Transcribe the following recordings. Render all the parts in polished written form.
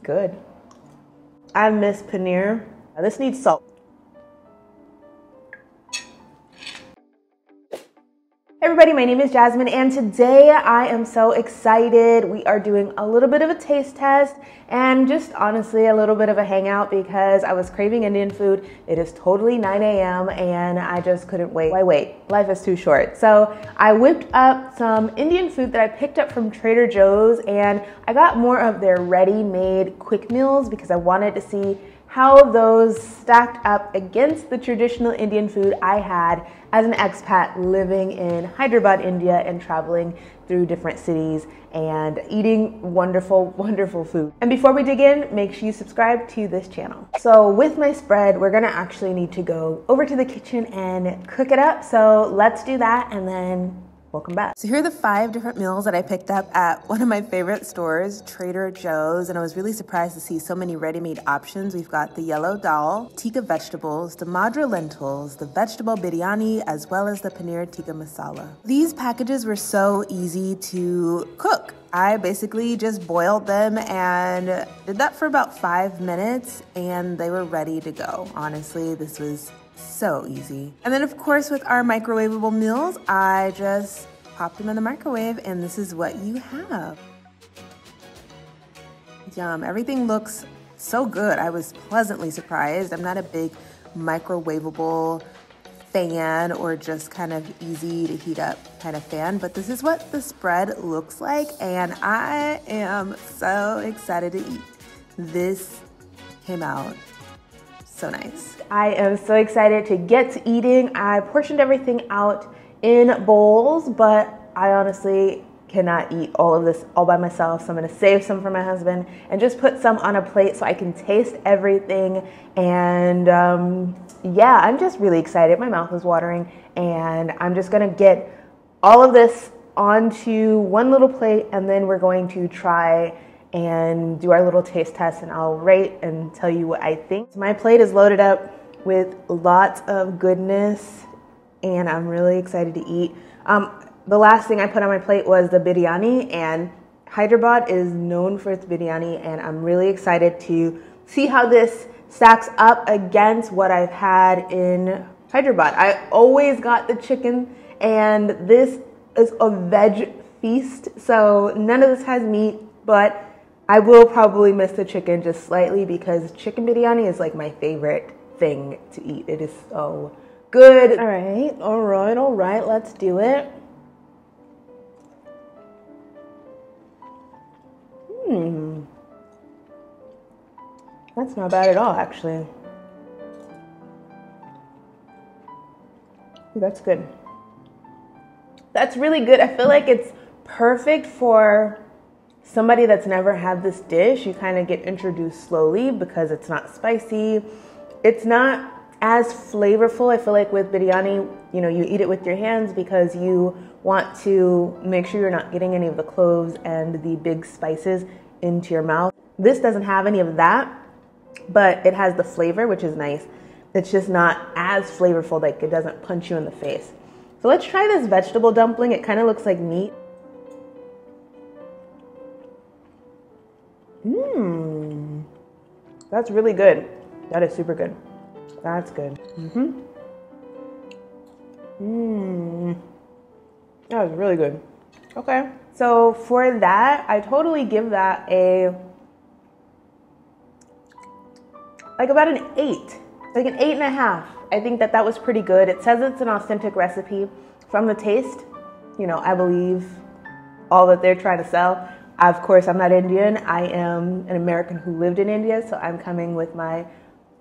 good. I miss paneer. This needs salt. Hey everybody, my name is Jasmine and today I am so excited. We are doing a little bit of a taste test and just honestly a little bit of a hangout because I was craving Indian food. It is totally 9 a.m. and I just couldn't wait. Why wait? Life is too short. So I whipped up some Indian food that I picked up from Trader Joe's and I got more of their ready-made quick meals because I wanted to see how those stacked up against the traditional Indian food I had as an expat living in Hyderabad, India, and traveling through different cities and eating wonderful, wonderful food. And before we dig in, make sure you subscribe to this channel. So with my spread, we're gonna actually need to go over to the kitchen and cook it up. So let's do that and then welcome back. So here are the 5 different meals that I picked up at one of my favorite stores, Trader Joe's, and I was really surprised to see so many ready-made options. We've got the yellow dal, Tikka Vegetables, the Madra Lentils, the vegetable biryani, as well as the Paneer Tikka Masala. These packages were so easy to cook. I basically just boiled them and did that for about 5 minutes and they were ready to go. Honestly, this was so easy. And then of course with our microwavable meals, I just popped them in the microwave and this is what you have. Yum, everything looks so good. I was pleasantly surprised. I'm not a big microwavable fan or just kind of easy to heat up kind of fan, but this is what the spread looks like and I am so excited to eat. This came out so nice. I am so excited to get to eating. I portioned everything out in bowls, but I honestly cannot eat all of this all by myself. So I'm gonna save some for my husband and just put some on a plate so I can taste everything. And yeah, I'm just really excited. My mouth is watering and I'm just gonna get all of this onto one little plate and then we're going to try and do our little taste test and I'll rate and tell you what I think. So my plate is loaded up with lots of goodness and I'm really excited to eat. The last thing I put on my plate was the biryani and Hyderabad is known for its biryani and I'm really excited to see how this stacks up against what I've had in Hyderabad. I always got the chicken and this is a veg feast, so none of this has meat, but I will probably miss the chicken just slightly because chicken biryani is like my favorite thing to eat. It is so good. All right, let's do it. That's not bad at all, actually. That's good. That's really good. I feel like it's perfect for somebody that's never had this dish. You kind of get introduced slowly because it's not spicy. It's not as flavorful. I feel like with biryani, you know, you eat it with your hands because you want to make sure you're not getting any of the cloves and the big spices into your mouth. This doesn't have any of that, but it has the flavor, which is nice. It's just not as flavorful, like it doesn't punch you in the face. So let's try this vegetable dumpling. It kind of looks like meat. That's really good. That is super good. That's good. That was really good. Okay. So for that, I totally give that about an 8, like an 8.5. I think that was pretty good. It says it's an authentic recipe. From the taste, you know, I believe all that they're trying to sell. Of course, I'm not Indian. I am an American who lived in India, so I'm coming with my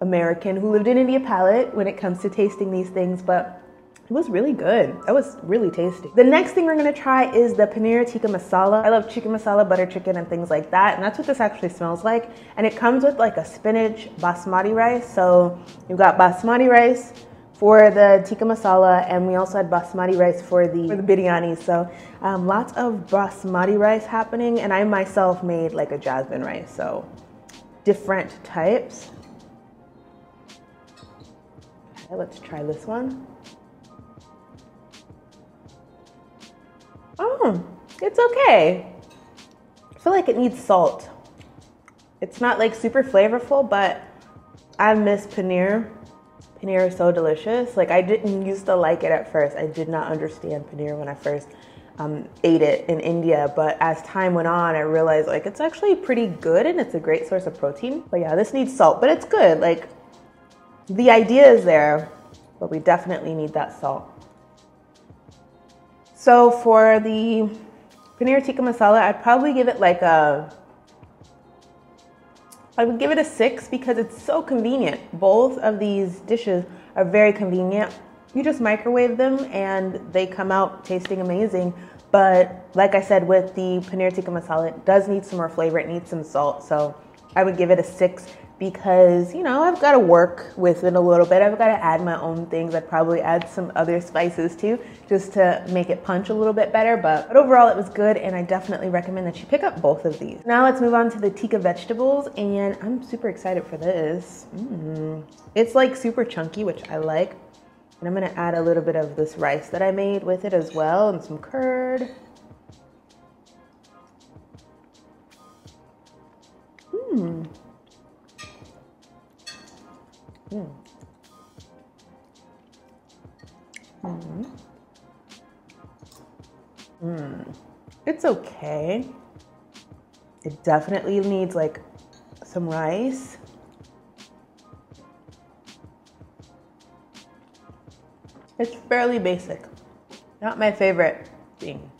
American who lived in India palate when it comes to tasting these things, but it was really good. That was really tasty. The next thing we're gonna try is the Paneer Tikka Masala. I love chicken masala, butter chicken, and things like that, and that's what this actually smells like. And it comes with like a spinach basmati rice. So you've got basmati rice for the tikka masala, and we also had basmati rice for the biryani. So lots of basmati rice happening, and I myself made like a jasmine rice, so different types. Okay, let's try this one. Oh, it's okay. I feel like it needs salt. It's not like super flavorful, but I miss paneer. Paneer is so delicious. Like I didn't used to like it at first. I did not understand paneer when I first ate it in India, but as time went on, I realized like it's actually pretty good and it's a great source of protein. But yeah, this needs salt, but it's good. Like the idea is there, but we definitely need that salt. So for the paneer tikka masala, I'd probably give it like I would give it a 6 because it's so convenient. Both of these dishes are very convenient. You just microwave them and they come out tasting amazing. But like I said, with the paneer tikka masala, it does need some more flavor. It needs some salt. So I would give it a 6 because, you know, I've got to work with it a little bit. I've got to add my own things. I'd probably add some other spices too, just to make it punch a little bit better. But overall, it was good, and I definitely recommend that you pick up both of these. Now let's move on to the Tikka Vegetables, and I'm super excited for this. It's like super chunky, which I like. And I'm gonna add a little bit of this rice that I made with it as well, and some curd. It's okay. It definitely needs like some rice. It's fairly basic. Not my favorite thing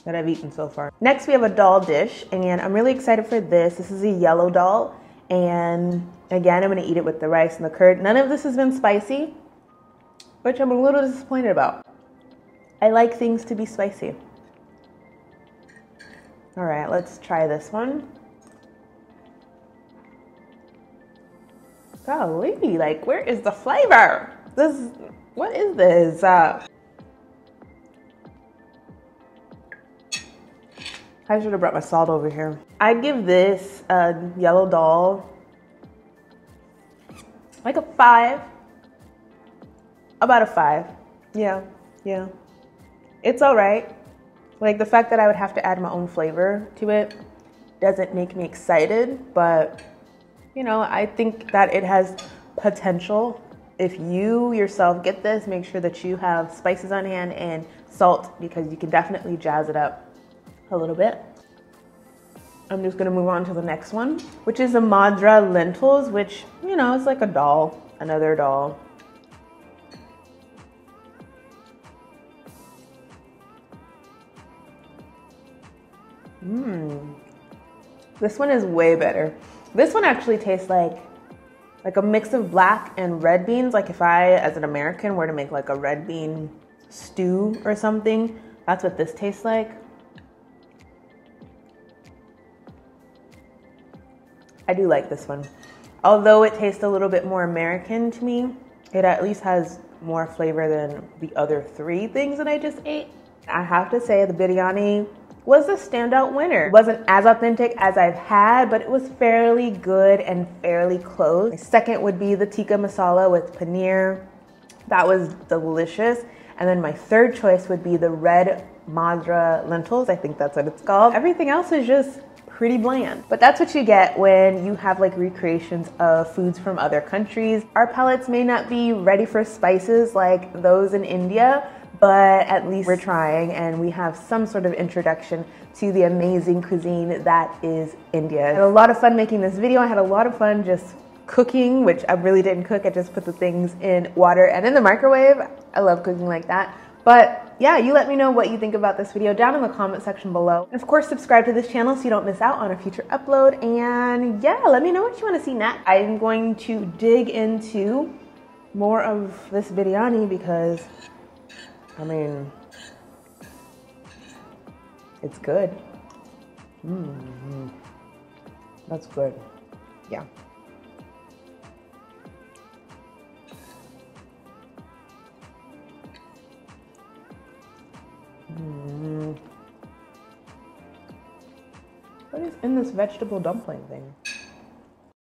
that I've eaten so far. Next, we have a dal dish, and I'm really excited for this. This is a yellow dal, and again, I'm gonna eat it with the rice and the curd. None of this has been spicy, which I'm a little disappointed about. I like things to be spicy. All right, let's try this one. Golly, like, where is the flavor? What is this? I should have brought my salt over here. I'd give this yellow dal like a 5. About a 5. Yeah. It's all right. Like the fact that I would have to add my own flavor to it doesn't make me excited, but you know, I think that it has potential. If you yourself get this, make sure that you have spices on hand and salt, because you can definitely jazz it up a little bit. I'm just gonna move on to the next one, which is the Madra Lentils, which, you know, it's like a dal, another dal. This one is way better. This one actually tastes like a mix of black and red beans. Like if I, as an American, were to make like a red bean stew or something, that's what this tastes like. I do like this one. Although it tastes a little bit more American to me, it at least has more flavor than the other 3 things that I just ate. I have to say the biryani was a standout winner. It wasn't as authentic as I've had, but it was fairly good and fairly close. My second would be the tikka masala with paneer. That was delicious. And then my third choice would be the red Madra lentils. I think that's what it's called. Everything else is just pretty bland. But that's what you get when you have like recreations of foods from other countries. Our palates may not be ready for spices like those in India, but at least we're trying, and we have some sort of introduction to the amazing cuisine that is India. I had a lot of fun making this video. I had a lot of fun just cooking, which I really didn't cook. I just put the things in water and in the microwave. I love cooking like that. But yeah, you let me know what you think about this video down in the comment section below. And of course, subscribe to this channel so you don't miss out on a future upload. And yeah, let me know what you want to see next. I'm going to dig into more of this biryani because, I mean, it's good. That's good. Yeah. What is in this vegetable dumpling thing?